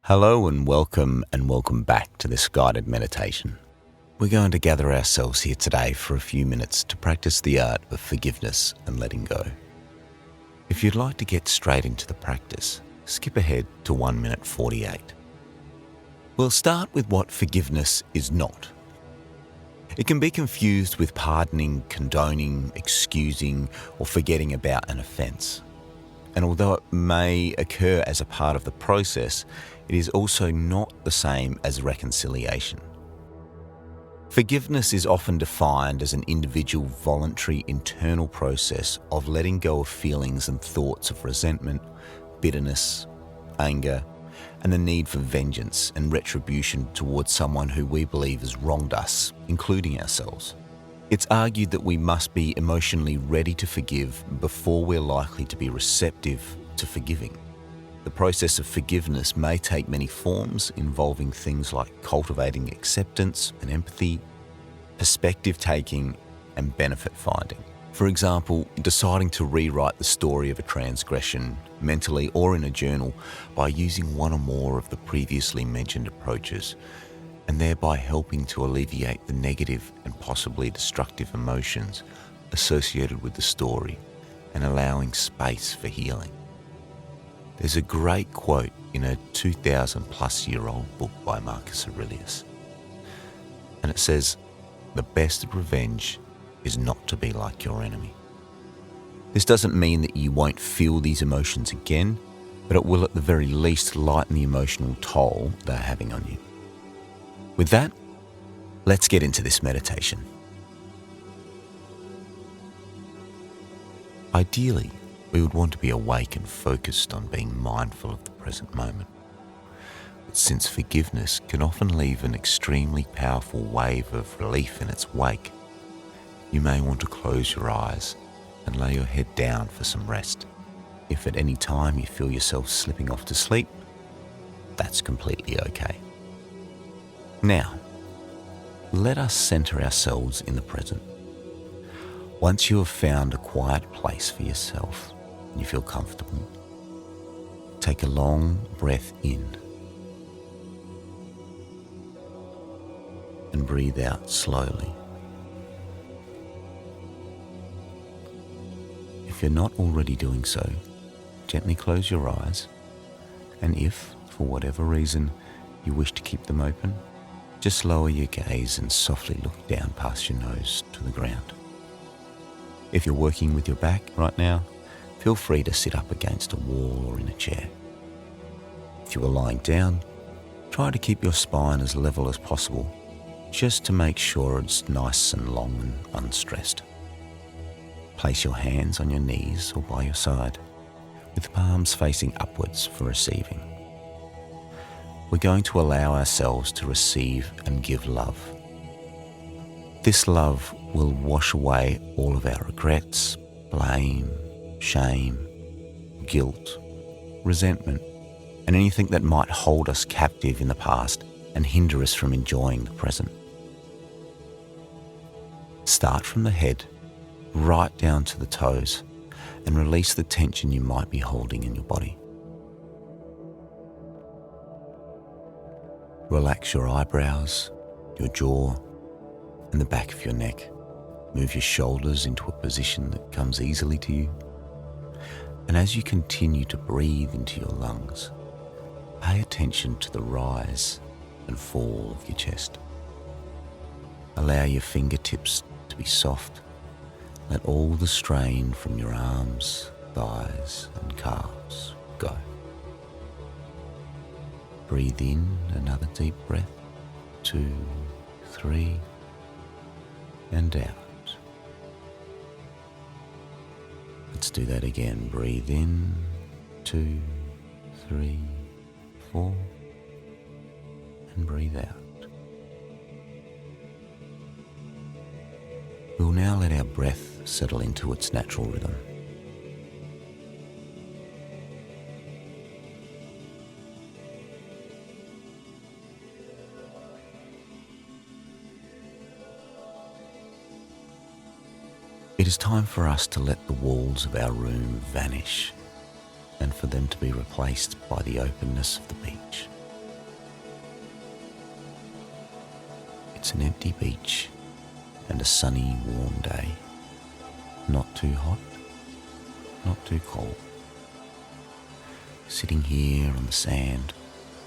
Hello and welcome back to this guided meditation. We're going to gather ourselves here today for a few minutes to practice the art of forgiveness and letting go. If you'd like to get straight into the practice, skip ahead to 1 minute 48. We'll start with what forgiveness is not. It can be confused with pardoning, condoning, excusing, or forgetting about an offence. And although it may occur as a part of the process, it is also not the same as reconciliation. Forgiveness is often defined as an individual voluntary internal process of letting go of feelings and thoughts of resentment, bitterness, anger, and the need for vengeance and retribution towards someone who we believe has wronged us, including ourselves. It's argued that we must be emotionally ready to forgive before we're likely to be receptive to forgiving. The process of forgiveness may take many forms, involving things like cultivating acceptance and empathy, perspective taking, and benefit finding. For example, deciding to rewrite the story of a transgression mentally or in a journal by using one or more of the previously mentioned approaches, and thereby helping to alleviate the negative and possibly destructive emotions associated with the story and allowing space for healing. There's a great quote in a 2,000-plus-year-old book by Marcus Aurelius, and it says, "The best of revenge is not to be like your enemy." This doesn't mean that you won't feel these emotions again, but it will at the very least lighten the emotional toll they're having on you. With that, let's get into this meditation. Ideally, we would want to be awake and focused on being mindful of the present moment. But since forgiveness can often leave an extremely powerful wave of relief in its wake, you may want to close your eyes and lay your head down for some rest. If at any time you feel yourself slipping off to sleep, that's completely okay. Now, let us center ourselves in the present. Once you have found a quiet place for yourself and you feel comfortable, take a long breath in and breathe out slowly. If you're not already doing so, gently close your eyes, and if, for whatever reason, you wish to keep them open, just lower your gaze and softly look down past your nose to the ground. If you're working with your back right now, feel free to sit up against a wall or in a chair. If you are lying down, try to keep your spine as level as possible, just to make sure it's nice and long and unstressed. Place your hands on your knees or by your side, with palms facing upwards for receiving. We're going to allow ourselves to receive and give love. This love will wash away all of our regrets, blame, shame, guilt, resentment, and anything that might hold us captive in the past and hinder us from enjoying the present. Start from the head, right down to the toes, and release the tension you might be holding in your body. Relax your eyebrows, your jaw, and the back of your neck. Move your shoulders into a position that comes easily to you. And as you continue to breathe into your lungs, pay attention to the rise and fall of your chest. Allow your fingertips to be soft. Let all the strain from your arms, thighs, and calves go. Breathe in another deep breath, 2, 3, and out. Let's do that again. Breathe in, 2, 3, 4, and breathe out. We'll now let our breath settle into its natural rhythm. It is time for us to let the walls of our room vanish and for them to be replaced by the openness of the beach. It's an empty beach and a sunny, warm day. Not too hot, not too cold. Sitting here on the sand,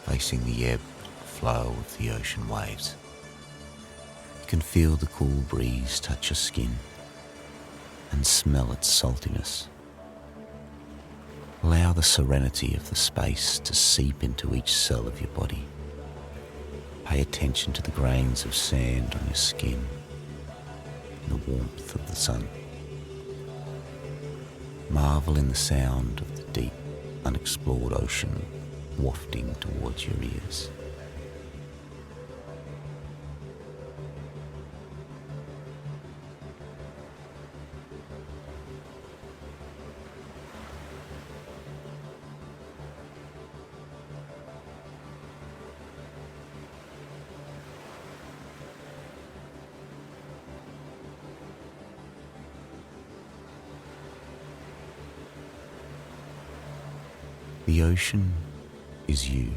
facing the ebb and flow of the ocean waves. You can feel the cool breeze touch your skin and smell its saltiness. Allow the serenity of the space to seep into each cell of your body. Pay attention to the grains of sand on your skin and the warmth of the sun. Marvel in the sound of the deep, unexplored ocean wafting towards your ears. The ocean is you.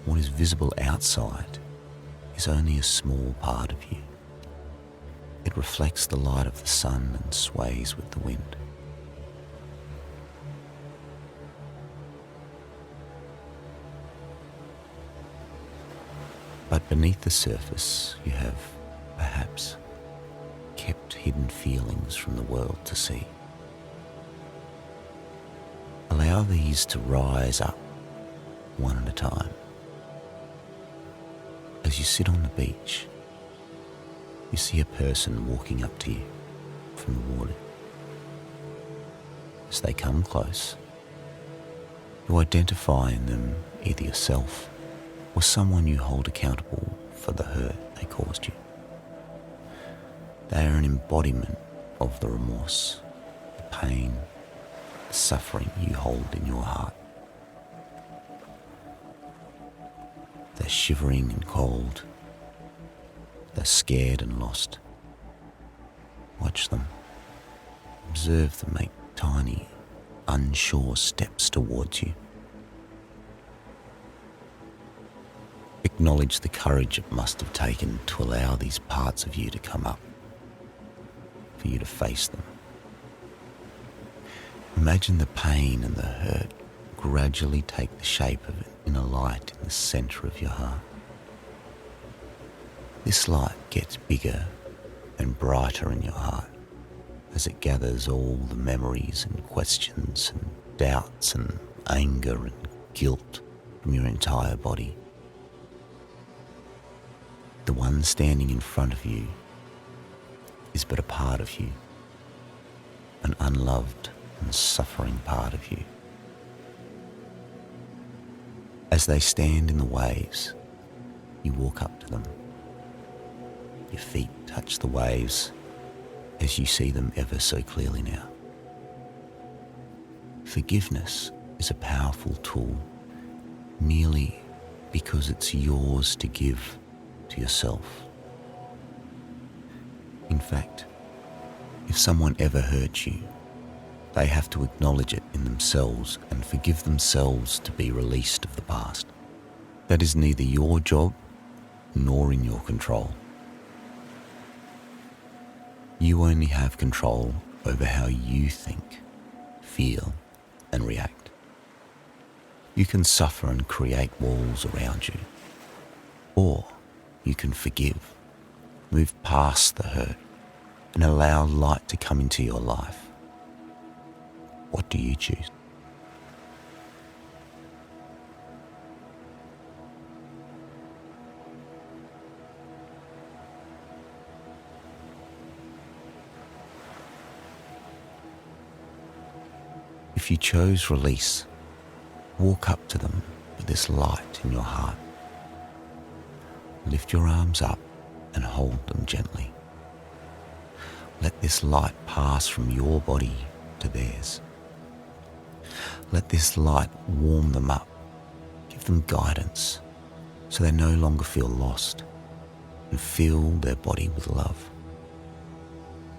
What is visible outside is only a small part of you. It reflects the light of the sun and sways with the wind. But beneath the surface, you have, perhaps, kept hidden feelings from the world to see. Allow these to rise up one at a time. As you sit on the beach, you see a person walking up to you from the water. As they come close, you identify in them either yourself or someone you hold accountable for the hurt they caused you. They are an embodiment of the remorse, the pain, the suffering you hold in your heart. They're shivering and cold. They're scared and lost. Watch them. Observe them make tiny, unsure steps towards you. Acknowledge the courage it must have taken to allow these parts of you to come up, for you to face them. Imagine the pain and the hurt gradually take the shape of an inner light in the centre of your heart. This light gets bigger and brighter in your heart as it gathers all the memories and questions and doubts and anger and guilt from your entire body. The one standing in front of you is but a part of you, an unloved and suffering part of you. As they stand in the waves, you walk up to them. Your feet touch the waves as you see them ever so clearly now. Forgiveness is a powerful tool merely because it's yours to give to yourself. In fact, if someone ever hurt you, they have to acknowledge it in themselves and forgive themselves to be released of the past. That is neither your job nor in your control. You only have control over how you think, feel, and react. You can suffer and create walls around you, or you can forgive, move past the hurt, and allow light to come into your life. What do you choose? If you chose release, walk up to them with this light in your heart. Lift your arms up and hold them gently. Let this light pass from your body to theirs. Let this light warm them up, give them guidance so they no longer feel lost, and fill their body with love.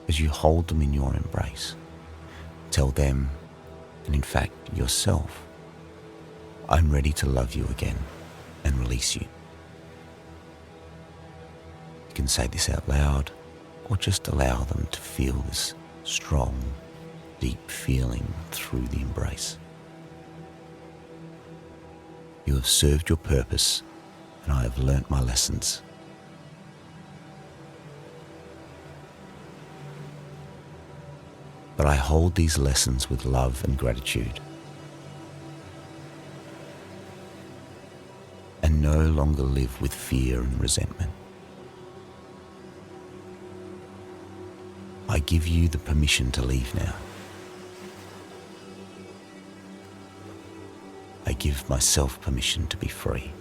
As you hold them in your embrace, tell them, and in fact yourself, I'm ready to love you again and release you. can say this out loud, or just allow them to feel this strong, deep feeling through the embrace. You have served your purpose, and I have learnt my lessons. But I hold these lessons with love and gratitude, and no longer live with fear and resentment. I give you the permission to leave now. I give myself permission to be free.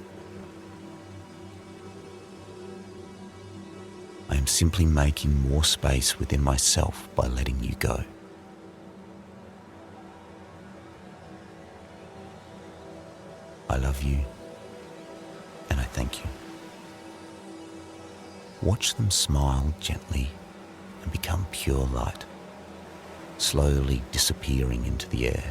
I am simply making more space within myself by letting you go. I love you, and I thank you. Watch them smile gently and become pure light, slowly disappearing into the air.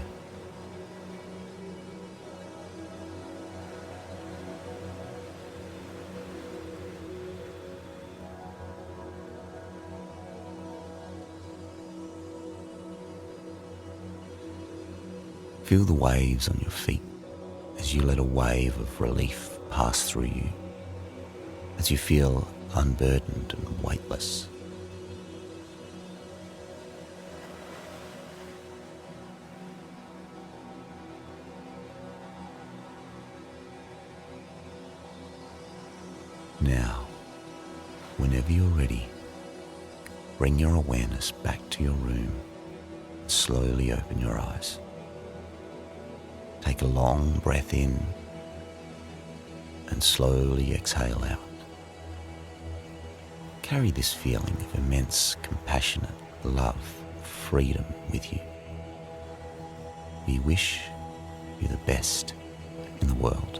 Feel the waves on your feet as you let a wave of relief pass through you, as you feel unburdened and weightless. Now, whenever you're ready, bring your awareness back to your room and slowly open your eyes. Take a long breath in and slowly exhale out. Carry this feeling of immense, compassionate love, freedom with you. We wish you the best in the world.